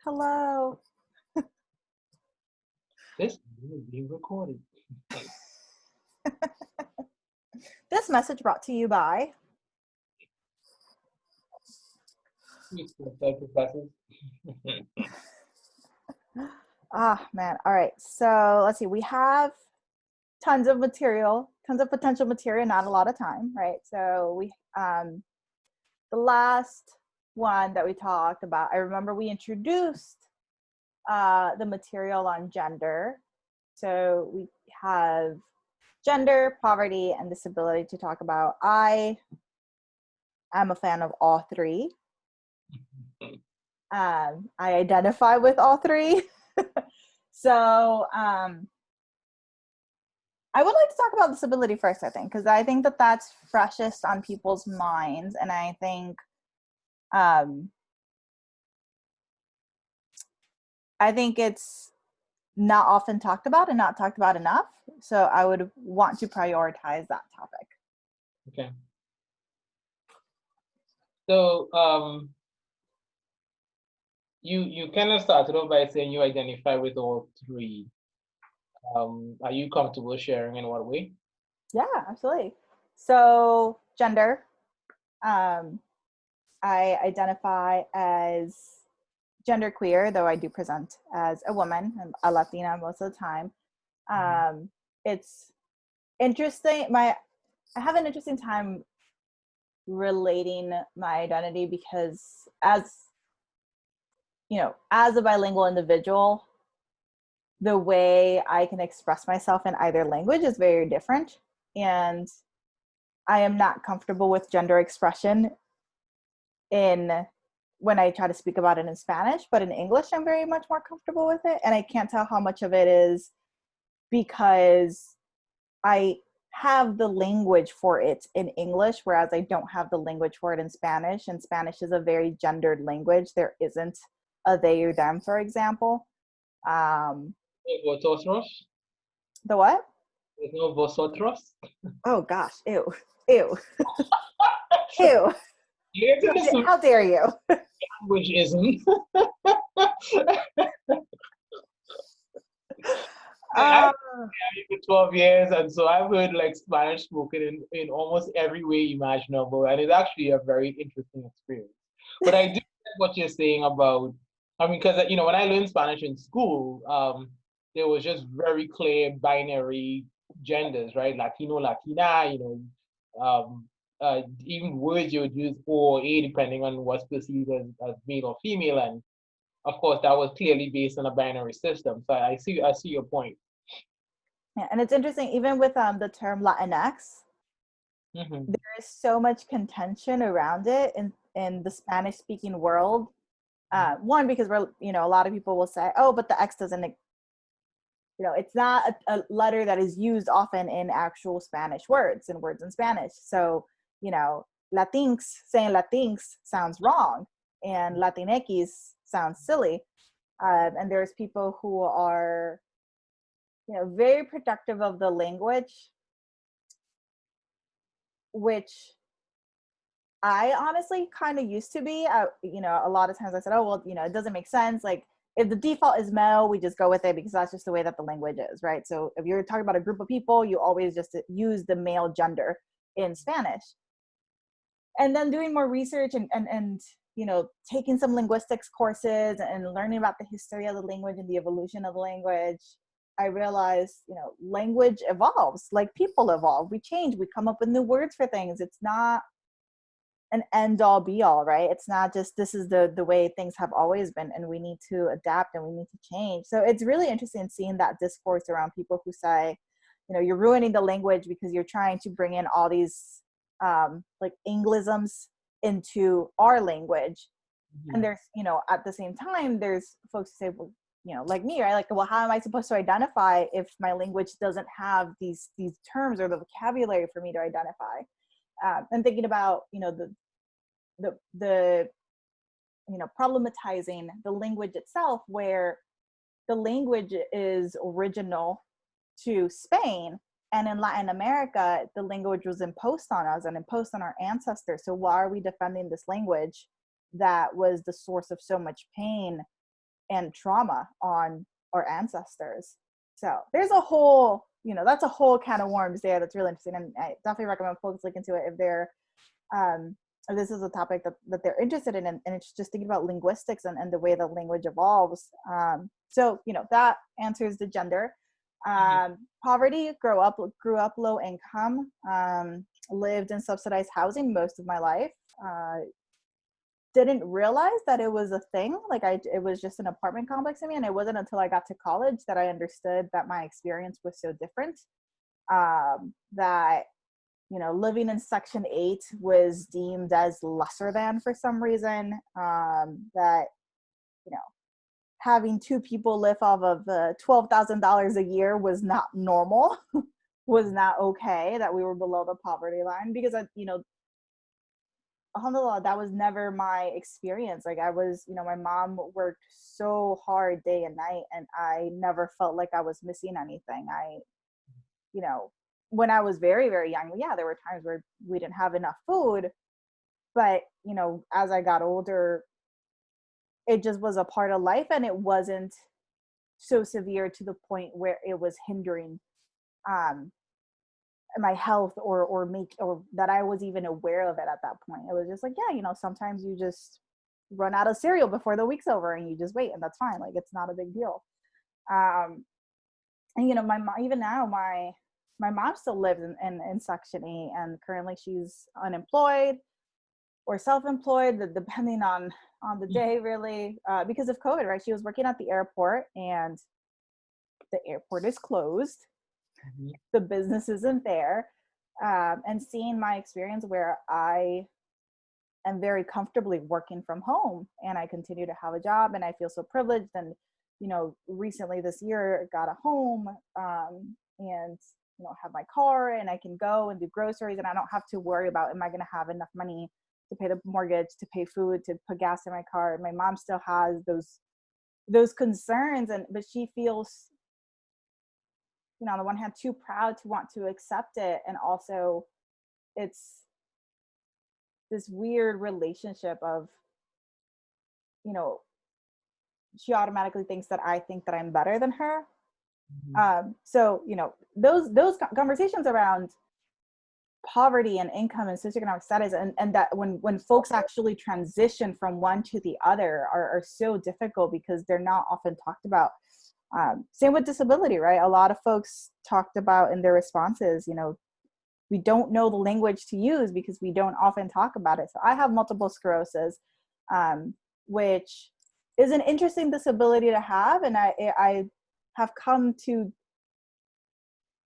Hello. This is being recorded. This message brought to you by. Professors. Ah, man. All right. So let's see. We have tons of material, tons of potential material, not a lot of time, right? So the last one that we talked about, I remember we introduced the material on gender. So we have gender, poverty, and disability to talk about. I am a fan of all three. I identify with all three. So I would like to talk about disability first, I think, because I think that that's freshest on people's minds. And I think it's not often talked about and not talked about enough. So I would want to prioritize that topic. Okay. So you kind of started off by saying you identify with all three. Are you comfortable sharing in what way? Yeah, absolutely. So gender, I identify as genderqueer, though I do present as a woman, a Latina most of the time. It's interesting. I have an interesting time relating my identity because as a bilingual individual, the way I can express myself in either language is very different. And I am not comfortable with gender expression when I try to speak about it in Spanish, but in English, I'm very much more comfortable with it. And I can't tell how much of it is because I have the language for it in English, whereas I don't have the language for it in Spanish. And Spanish is a very gendered language. There isn't a they or them, for example. Vosotros? The what? There's no vosotros? Oh gosh, ew, ew, ew. How dare you? Language isn't. I've been married for 12 years, and so I've heard like Spanish spoken in almost every way imaginable, and it's actually a very interesting experience. But I do get what you're saying about, I mean, because when I learned Spanish in school, there was just very clear binary genders, right? Latino, Latina, even words you would use or a depending on what's perceived as male or female, and of course that was clearly based on a binary system. So I see your point. Yeah, and it's interesting, even with the term Latinx, there is so much contention around it in the Spanish speaking world. One, because we're, a lot of people will say, oh, but the X doesn't, it's not a letter that is used often in actual Spanish words and words in Spanish. So, Latinx, saying Latinx sounds wrong and Latinx sounds silly. And there's people who are, very protective of the language, which I honestly kind of used to be. A lot of times I said, oh, well, it doesn't make sense. Like, if the default is male, we just go with it because that's just the way that the language is, right? So if you're talking about a group of people, you always just use the male gender in Spanish. And then doing more research and taking some linguistics courses and learning about the history of the language and the evolution of the language, I realized, language evolves like people evolve. We change, we come up with new words for things. It's not an end all be all, right? It's not just this is the way things have always been and we need to adapt and we need to change. So it's really interesting seeing that discourse around people who say, you're ruining the language because you're trying to bring in all these like Anglisms into our language. And there's, at the same time, there's folks who say, well, like me, right? Like, well, how am I supposed to identify if my language doesn't have these terms or the vocabulary for me to identify? And thinking about, the problematizing the language itself, where the language is original to Spain, and in Latin America the language was imposed on us and imposed on our ancestors. So why are we defending this language that was the source of so much pain and trauma on our ancestors. So there's a whole, that's a whole can of worms there that's really interesting. And I definitely recommend folks look into it if they're, if this is a topic that they're interested in, and it's just thinking about linguistics and the way the language evolves. So, that answers the gender. Poverty, grew up low income, lived in subsidized housing most of my life. Didn't realize that it was a thing. Like it was just an apartment complex to me. And it wasn't until I got to college that I understood that my experience was so different. That, living in Section 8 was deemed as lesser than for some reason. That, having two people live off of $12,000 a year was not normal, was not okay, that we were below the poverty line, because alhamdulillah, that was never my experience. Like I was, my mom worked so hard day and night, and I never felt like I was missing anything. When I was very, very young, yeah, there were times where we didn't have enough food, but, as I got older, it just was a part of life, and it wasn't so severe to the point where it was hindering my health or that I was even aware of it at that point. It was just like, yeah, sometimes you just run out of cereal before the week's over and you just wait, and that's fine. Like, it's not a big deal. And my mom, even now, my mom still lives in Section 8, and currently she's unemployed or self-employed, depending on the day, really, because of COVID, right? She was working at the airport, and the airport is closed. Mm-hmm. The business isn't there. And seeing my experience where I am very comfortably working from home, and I continue to have a job, and I feel so privileged. And, recently this year got a home, and, have my car, and I can go and do groceries, and I don't have to worry about, am I going to have enough money to pay the mortgage, to pay food, to put gas in my car. My mom still has those concerns, but she feels, on the one hand, too proud to want to accept it, and also it's this weird relationship of, she automatically thinks that I think that I'm better than her. Mm-hmm. So those conversations around poverty and income and socioeconomic status, and that when folks actually transition from one to the other are so difficult because they're not often talked about. Same with disability, right? A lot of folks talked about in their responses, we don't know the language to use because we don't often talk about it. So I have multiple sclerosis, which is an interesting disability to have, and I have come to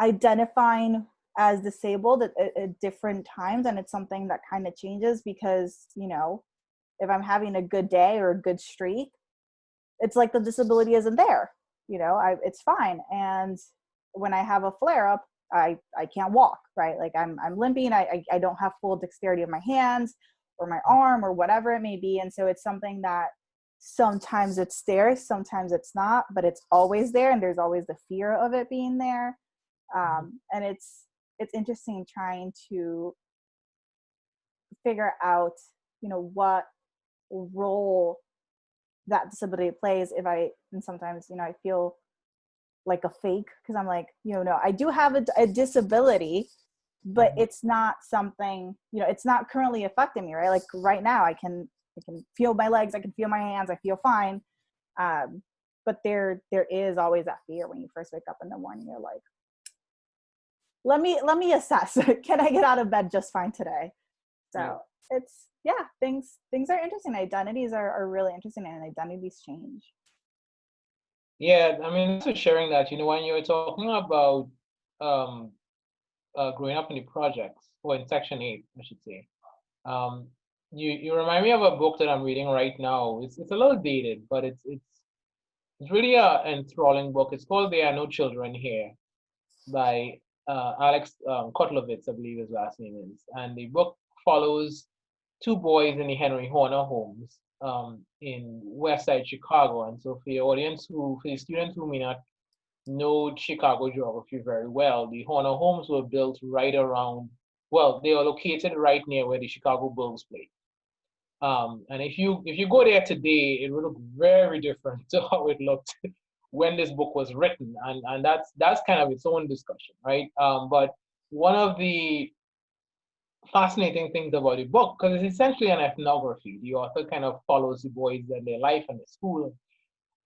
identifying as disabled at different times, and it's something that kind of changes because, if I'm having a good day or a good streak, it's like the disability isn't there, it's fine. And when I have a flare up, I can't walk, right? Like I'm limping, I don't have full dexterity of my hands or my arm or whatever it may be. And so it's something that sometimes it's there, sometimes it's not, but it's always there, and there's always the fear of it being there. And it's interesting trying to figure out, what role that disability plays. And sometimes, I feel like a fake because I'm like, I do have a disability, but it's not something, it's not currently affecting me, right? Like right now I can feel my legs, I can feel my hands, I feel fine. But there is always that fear when you first wake up in the morning. You're like, let me assess. Can I get out of bed just fine today? So it's, things are interesting. Identities are really interesting, and identities change. Yeah, I mean, also sharing that, when you're talking about growing up in the projects, or in Section 8, I should say, you remind me of a book that I'm reading right now. It's a little dated, but it's really an enthralling book. It's called There Are No Children Here by Alex Kotlovitz, I believe his last name is. And the book follows two boys in the Henry Horner homes in West Side Chicago. And so for the students who may not know Chicago geography very well, the Horner homes were built right around, they are located right near where the Chicago Bulls play. And if you go there today, it will look very different to how it looked when this book was written, and that's kind of its own discussion, right? But one of the fascinating things about the book, because it's essentially an ethnography. The author kind of follows the boys and their life and their school,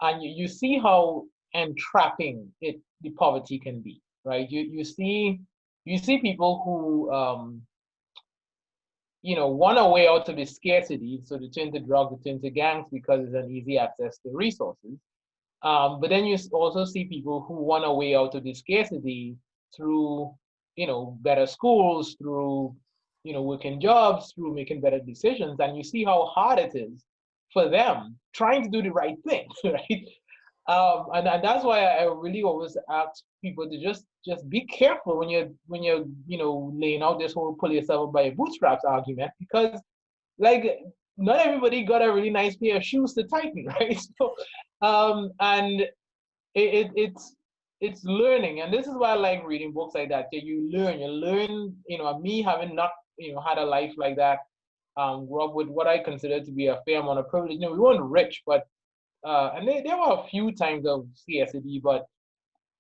and you see how entrapping the poverty can be, right? You see people who want a way out of the scarcity, so they turn to drugs, they turn to gangs because it's an easy access to resources. But then you also see people who want a way out of the scarcity through, better schools, through, working jobs, through making better decisions. And you see how hard it is for them trying to do the right thing, right? And that's why I really always ask people to just be careful when you're laying out this whole pull yourself up by your bootstraps argument, because like not everybody got a really nice pair of shoes to tighten, right? So and it's learning, and this is why I like reading books like that. You learn, me having not had a life like that, grew up with what I consider to be a fair amount of privilege. We weren't rich, but and there were a few times of scarcity, but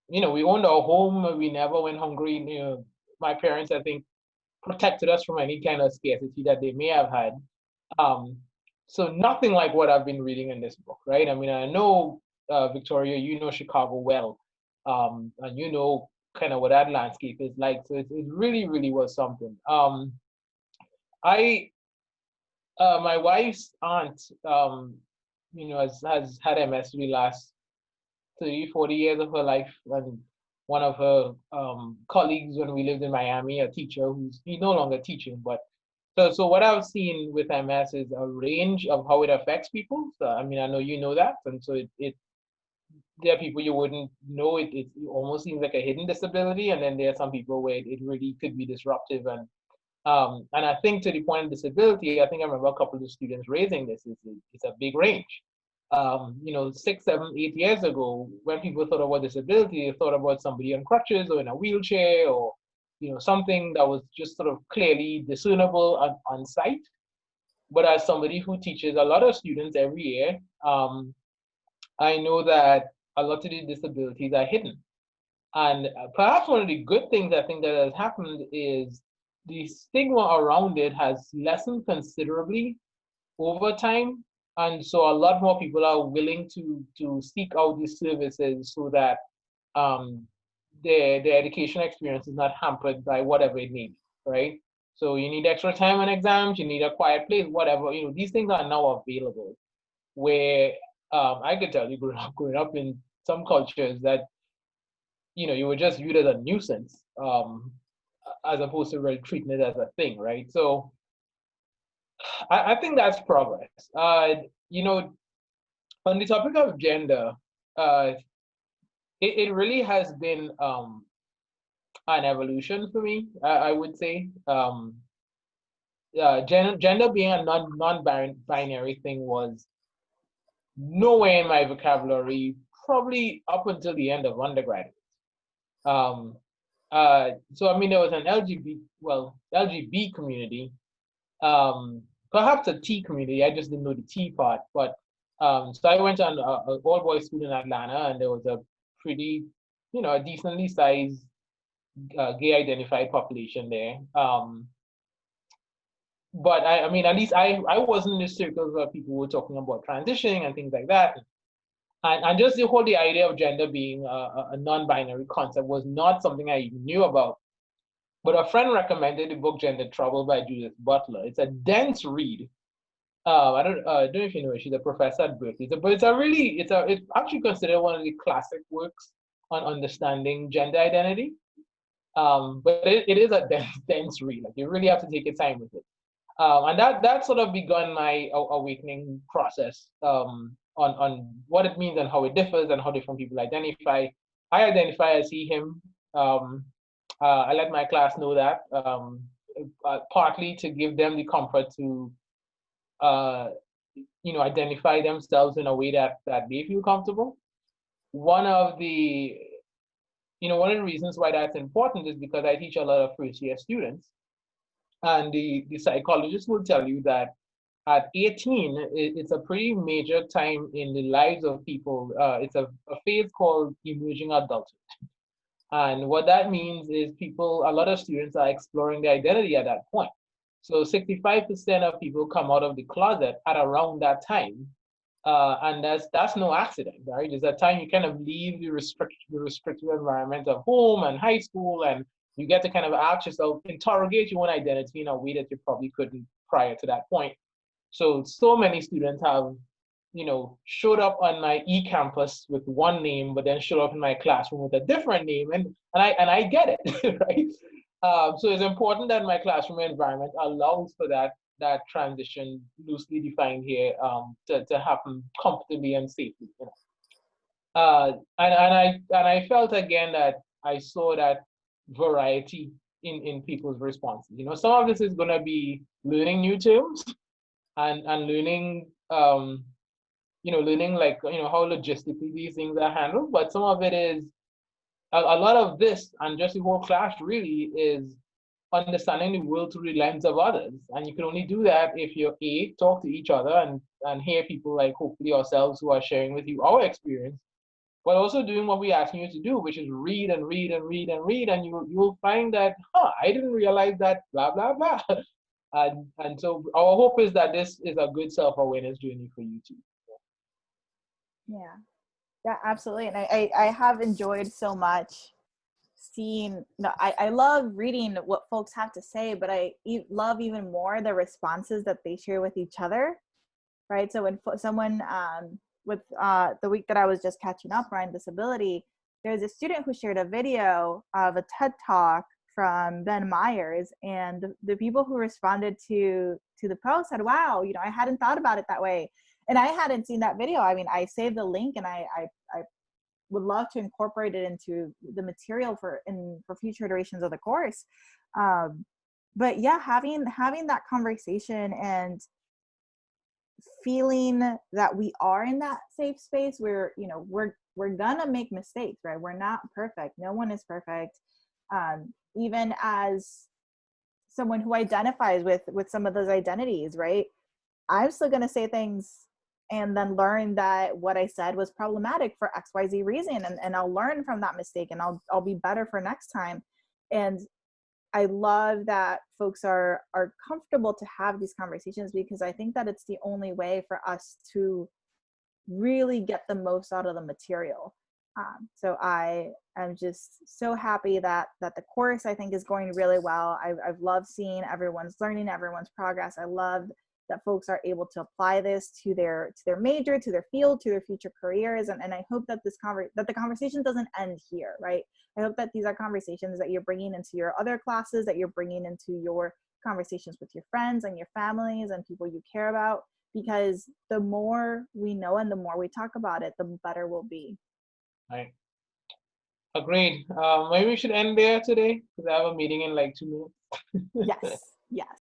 we owned our home. We never went hungry. My parents, I think, protected us from any kind of scarcity that they may have had. Um, so nothing like what I've been reading in this book, right? I mean, I know Victoria, you know Chicago well, and you know kind of what that landscape is like. So it really, really was something. I My wife's aunt, has had MS for the last 30, 40 years of her life. And one of her colleagues when we lived in Miami, a teacher he's no longer teaching, but so what I've seen with MS is a range of how it affects people. So I mean, I know you know that, and so it there are people you wouldn't know. It almost seems like a hidden disability, and then there are some people where it really could be disruptive. And I think to the point of disability, I think I remember a couple of students raising this. It's a big range. 6, 7, 8 years ago, when people thought about disability, they thought about somebody on crutches or in a wheelchair, or something that was just sort of clearly discernible on sight. But as somebody who teaches a lot of students every year, I know that a lot of the disabilities are hidden. And perhaps one of the good things I think that has happened is the stigma around it has lessened considerably over time. And so a lot more people are willing to seek out these services so that their education experience is not hampered by whatever it may be, right? So you need extra time on exams, you need a quiet place, whatever. These things are now available. Where I could tell you, growing up in some cultures, that you were just viewed as a nuisance, as opposed to really treating it as a thing, right? So I think that's progress. On the topic of gender, uh, it really has been an evolution for me. I would say gender being a non-binary thing was nowhere in my vocabulary, probably up until the end of undergraduate. Um, so I mean, there was an LGB community, perhaps a T community. I just didn't know the T part. But so I went to an all-boys school in Atlanta, and there was a pretty, a decently sized gay identified population there. But I mean, at least I wasn't in the circles where people were talking about transitioning and things like that. And just the idea of gender being a non-binary concept was not something I even knew about. But a friend recommended the book Gender Trouble by Judith Butler. It's a dense read. I don't know if you know her. She's a professor at Berkeley. But it's actually considered one of the classic works on understanding gender identity. But it is a dense read. Like you really have to take your time with it. And that sort of begun my awakening process on what it means and how it differs and how different people identify. I identify as he, him. I let my class know that, partly to give them the comfort to, identify themselves in a way that they feel comfortable. One of the reasons why that's important is because I teach a lot of first-year students, and the psychologists will tell you that at 18, it's a pretty major time in the lives of people. It's a phase called emerging adulthood. And what that means is a lot of students are exploring their identity at that point. So 65% of people come out of the closet at around that time. And that's no accident, right? It's that time you kind of leave the restrictive environment of home and high school, and you get to kind of ask yourself, interrogate your own identity in a way that you probably couldn't prior to that point. So many students have, showed up on my e-campus with one name, but then showed up in my classroom with a different name, and I get it, right? So it's important that my classroom environment allows for that transition, loosely defined here, to happen comfortably and safely. And I felt again that I saw that variety in people's responses. Some of this is going to be learning new terms and learning learning like how logistically these things are handled, but some of it is a lot of this, and just the whole class really is understanding the world through the lens of others. And you can only do that if you talk to each other and hear people like hopefully ourselves who are sharing with you our experience, but also doing what we're asking you to do, which is read and read and read and read, and you'll find that, I didn't realize that, blah blah blah. And so our hope is that this is a good self-awareness journey for you too. Yeah, absolutely. And I have enjoyed so much seeing, I love reading what folks have to say, but I love even more the responses that they share with each other, right? So when someone with the week that I was just catching up around disability, there's a student who shared a video of a TED Talk from Ben Myers, and the people who responded to the post said, wow, I hadn't thought about it that way. And I hadn't seen that video. I mean, I saved the link, and I would love to incorporate it into the material for future iterations of the course. But yeah, having that conversation and feeling that we are in that safe space where we're gonna make mistakes, right? We're not perfect. No one is perfect. Even as someone who identifies with some of those identities, right? I'm still gonna say things and then learn that what I said was problematic for XYZ reason, and I'll learn from that mistake, and I'll be better for next time. And I love that folks are comfortable to have these conversations, because I think that it's the only way for us to really get the most out of the material. So I am just so happy that the course, I think, is going really well. I've loved seeing everyone's learning, everyone's progress. I love that folks are able to apply this to their major, to their field, to their future careers. And I hope that that the conversation doesn't end here, right? I hope that these are conversations that you're bringing into your other classes, that you're bringing into your conversations with your friends and your families and people you care about, because the more we know and the more we talk about it, the better we'll be. Right. Agreed. Maybe we should end there today, because I have a meeting in like 2 minutes. Yes.